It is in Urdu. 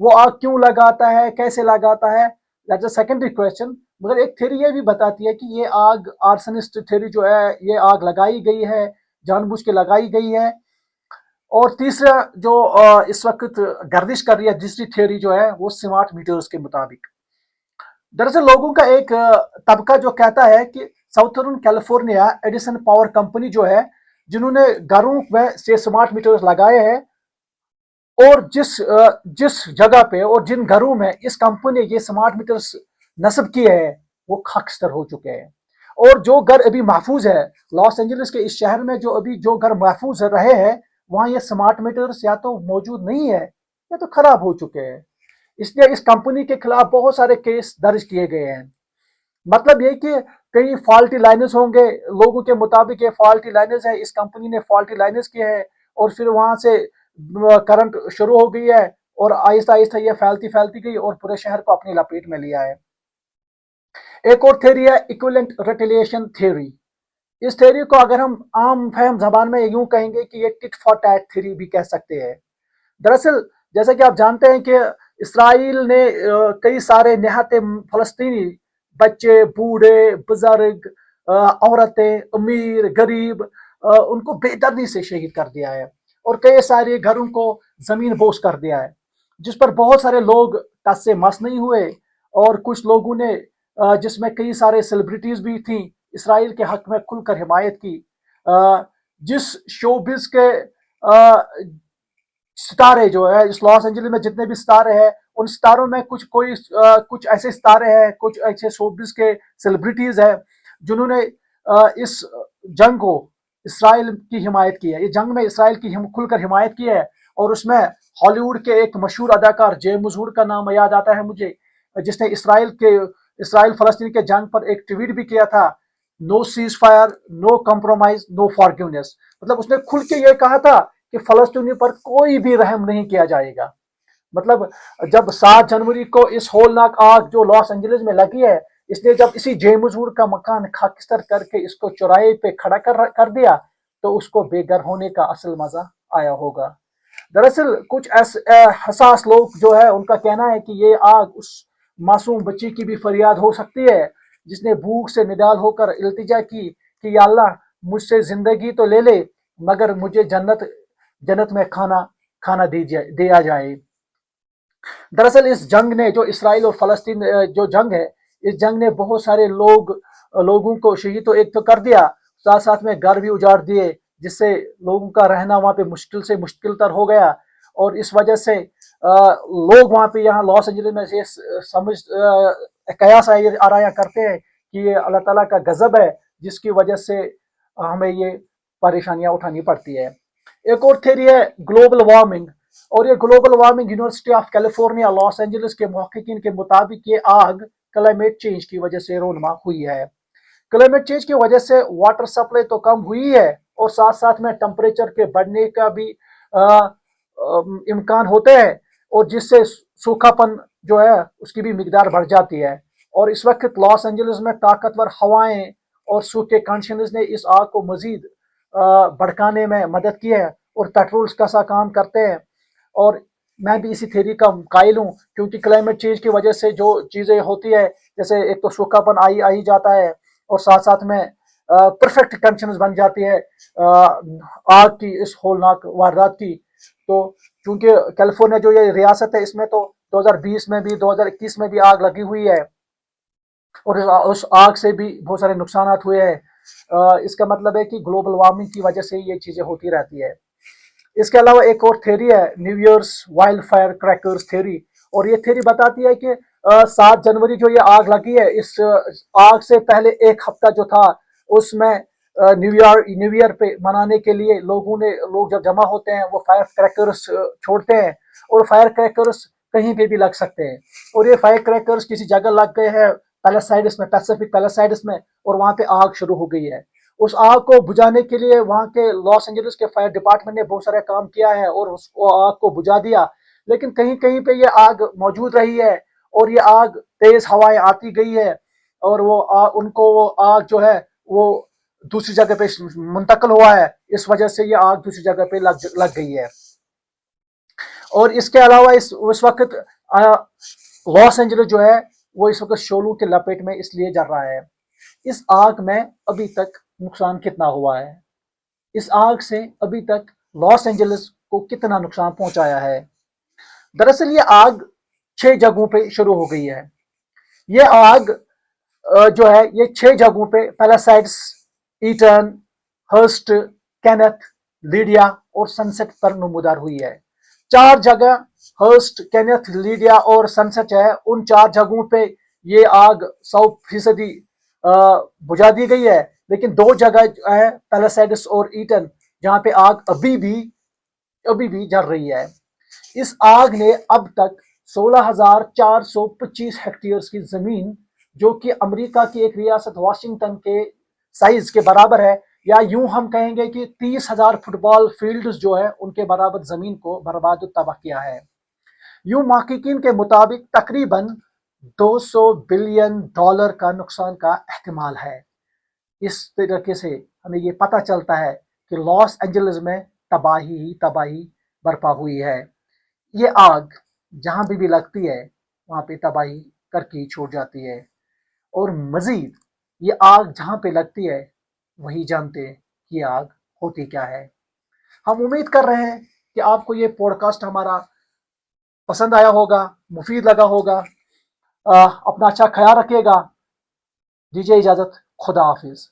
وہ آگ کیوں لگاتا ہے, کیسے لگاتا ہے, دیٹس اے سیکنڈری کوشچن. مگر ایک تھیوری یہ بھی بتاتی ہے کہ یہ آگ, آرسنسٹ تھیوری جو ہے, یہ آگ لگائی گئی ہے, جان بوجھ کے لگائی گئی ہے. اور تیسرا جو اس وقت گردش کر رہی ہے دوسری تھیوری جو ہے, وہ سمارٹ میٹرز کے مطابق. دراصل لوگوں کا ایک طبقہ جو کہتا ہے کہ ساؤتھرن کیلیفورنیا ایڈیسن پاور کمپنی جو ہے, جنہوں نے گھروں میں سے سمارٹ میٹرز لگائے ہیں, اور جس جگہ پہ اور جن گھروں میں اس کمپنی نے یہ سمارٹ میٹرز نصب کیے ہیں, وہ خاکستر ہو چکے ہیں. اور جو گھر ابھی محفوظ ہے لاس اینجلس کے اس شہر میں, جو گھر محفوظ رہے ہیں, وہاں یہ سمارٹ میٹرز یا تو موجود نہیں ہے یا تو خراب ہو چکے ہیں. اس لیے اس کمپنی کے خلاف بہت سارے کیس درج کیے گئے ہیں. مطلب یہ کہ کئی فالٹی لائنز ہوں گے, لوگوں کے مطابق یہ فالٹی لائنز ہے, اس کمپنی نے فالٹی لائنز کیے ہیں, اور پھر وہاں سے کرنٹ شروع ہو گئی ہے, اور آہستہ آہستہ یہ پھیلتی گئی اور پورے شہر کو اپنی لپیٹ میں لیا ہے. ایک اور تھیوری ہے ایکویلنٹ ریٹیلیشن تھیوری. اس تھیوری کو اگر ہم عام فہم زبان میں یوں کہیں گے کہ یہ ٹٹ فار ٹیٹ تھیوری بھی کہہ سکتے ہیں. دراصل جیسا کہ آپ جانتے ہیں کہ اسرائیل نے کئی سارے نہتے فلسطینی بچے, بوڑھے, بزرگ, عورتیں, امیر, غریب, ان کو بے دردی سے شہید کر دیا ہے, اور کئی سارے گھروں کو زمین بوس کر دیا ہے, جس پر بہت سارے لوگ ٹس سے مس نہیں ہوئے. اور کچھ لوگوں نے, جس میں کئی سارے سیلیبریٹیز بھی تھیں, اسرائیل کے حق میں کھل کر حمایت کی. جس شوبز کے ستارے جو ہے اس لاس اینجلس میں جتنے بھی ستارے ہیں, ان ستاروں میں کچھ ایسے ستارے ہیں, کچھ ایسے شوبز کے سیلیبریٹیز ہیں جنہوں نے اس جنگ کو اسرائیل کی حمایت کی ہے. یہ جنگ میں اسرائیل کی کھل کر حمایت کی ہے, اور اس میں ہالی ووڈ کے ایک مشہور اداکار جیمز ووڈ کا نام یاد آتا ہے مجھے, جس نے اسرائیل فلسطین کے جنگ پر ایک ٹویٹ بھی کیا تھا, نو سیز فائر, نو کمپرومائز, نو فارگیونیس. مطلب اس نے کھل کے یہ کہا تھا کہ فلسطینیوں پر کوئی بھی رحم نہیں کیا جائے گا. مطلب جب 7 جنوری کو اس ہولناک آگ جو لاس اینجلس میں لگی ہے, اس نے جب اسی جیمز ووڈ کا مکان خاکستر کر کے اس کو چوراہے پہ کھڑا کر دیا, تو اس کو بے گھر ہونے کا اصل مزہ آیا ہوگا. دراصل کچھ حساس لوگ جو ہے, ان کا کہنا ہے کہ یہ آگ اس معصوم بچی کی بھی فریاد ہو سکتی ہے, جس نے بھوک سے نڈال ہو کر التجا کی کہ یا اللہ مجھ سے زندگی تو لے لے, مگر مجھے جنت میں کھانا دیا جائے. دراصل اس جنگ نے, جو اسرائیل اور فلسطین جو جنگ ہے, اس جنگ نے بہت سارے لوگوں کو شہید تو ایک تو کر دیا, ساتھ ساتھ میں گھر بھی اجاڑ دیے, جس سے لوگوں کا رہنا وہاں پہ مشکل سے مشکل تر ہو گیا. اور اس وجہ سے لوگ وہاں پہ یہاں لاس اینجلس میں یہ قیاس آرایا کرتے ہیں کہ یہ اللہ تعالیٰ کا غضب ہے, جس کی وجہ سے ہمیں یہ پریشانیاں اٹھانی پڑتی ہے. ایک اور تھیوری ہے گلوبل وارمنگ, اور یہ global warming University of California Los Angeles کے محققین کے مطابق یہ آگ کلائمیٹ چینج کی وجہ سے رونما ہوئی ہے. کلائمیٹ چینج کی وجہ سے واٹر سپلائی تو کم ہوئی ہے, اور ساتھ ساتھ میں ٹمپریچر کے بڑھنے کا بھی امکان ہوتے ہیں, اور جس سے سوکھا پن جو ہے اس کی بھی مقدار بڑھ جاتی ہے. اور اس وقت لاس اینجلس میں طاقتور ہوائیں اور سوکھے کنڈیشنز نے اس آگ کو مزید بھڑکانے میں مدد کی ہے, اور پیٹرولز کا سا کام کرتے ہیں. اور میں بھی اسی تھیوری کا قائل ہوں, کیونکہ کلائمیٹ چینج کی وجہ سے جو چیزیں ہوتی ہے, جیسے ایک تو سوکھا پن آئی جاتا ہے, اور ساتھ ساتھ میں پرفیکٹ کنڈیشنز بن جاتی ہے آگ کی, اس ہولناک واردات کی. تو چونکہ کیلیفورنیا جو یہ ریاست ہے, اس میں تو 2020 میں بھی 2021 میں بھی آگ لگی ہوئی ہے, اور اس آگ سے بھی بہت سارے نقصانات ہوئے ہیں. اس کا مطلب ہے کہ گلوبل وارمنگ کی وجہ سے یہ چیزیں ہوتی رہتی ہے. اس کے علاوہ ایک اور تھیوری ہے new years wild fire crackers theory, اور یہ تھیوری بتاتی ہے کہ 7 جنوری جو یہ آگ لگی ہے, اس آگ سے پہلے ایک ہفتہ جو تھا, اس میں نیو ایئر پہ منانے کے لیے لوگ جب جمع ہوتے ہیں, وہ فائر کریکرز چھوڑتے ہیں, اور فائر کریکرز کہیں پہ بھی لگ سکتے ہیں. اور یہ فائر کریکرز کسی جگہ لگ گئے ہیں پیلسائڈس میں, پیسیفک پیلسائڈس میں, اور وہاں پہ آگ شروع ہو گئی ہے. اس آگ کو بجھانے کے لیے وہاں کے لاس اینجلس کے فائر ڈپارٹمنٹ نے بہت سارا کام کیا ہے, اور اس آگ کو بجھا دیا, لیکن کہیں کہیں پہ یہ آگ موجود رہی ہے, اور یہ آگ تیز ہوائیں آتی گئی ہے, اور ان کو وہ آگ جو ہے وہ دوسری جگہ پہ منتقل ہوا ہے, اس وجہ سے یہ آگ دوسری جگہ پہ لگ گئی ہے. اور اس کے علاوہ اس وقت لاس اینجلس جو ہے وہ اس وقت شعلوں کے لپیٹ میں اس لیے جل رہا ہے. اس آگ میں ابھی تک نقصان کتنا ہوا ہے؟ اس آگ سے ابھی تک لاس اینجلس کو کتنا نقصان پہنچایا ہے؟ دراصل یہ آگ 6 جگہوں پہ شروع ہو گئی ہے. یہ آگ جو ہے یہ 6 جگہوں پہ پیلاسائڈس، ایٹن، ہرسٹ، کینتھ، لیڈیا اور سنسیٹ پر نمودار ہوئی ہے. 4 جگہ ہرسٹ، کینتھ، لیڈیا اور سنسیٹ ہے. ان 4 جگہوں پہ یہ آگ 100% بجھا دی گئی ہے، لیکن 2 جگہ ہے پیلاسائڈس اور ایٹن جہاں پہ آگ ابھی بھی جل رہی ہے. اس آگ نے اب تک 16,425 ہیکٹیئرز کی زمین، جو کہ امریکہ کی ایک ریاست واشنگٹن کے سائز کے برابر ہے، یا یوں ہم کہیں گے کہ 30,000 فٹ بال فیلڈز جو ہے ان کے برابر زمین کو برباد و تباہ کیا ہے. یوں محققین کے مطابق تقریباً $200 بلین کا نقصان کا احتمال ہے. اس طریقے سے ہمیں یہ پتہ چلتا ہے کہ لاس اینجلس میں تباہی برپا ہوئی ہے. یہ آگ جہاں بھی لگتی ہے وہاں پہ تباہی کر کے چھوڑ جاتی ہے، اور مزید یہ آگ جہاں پہ لگتی ہے وہی جانتے کہ یہ آگ ہوتی کیا ہے. ہم امید کر رہے ہیں کہ آپ کو یہ پوڈ کاسٹ ہمارا پسند آیا ہوگا، مفید لگا ہوگا. اپنا اچھا خیال رکھیے گا. دیجیے اجازت. خدا حافظ.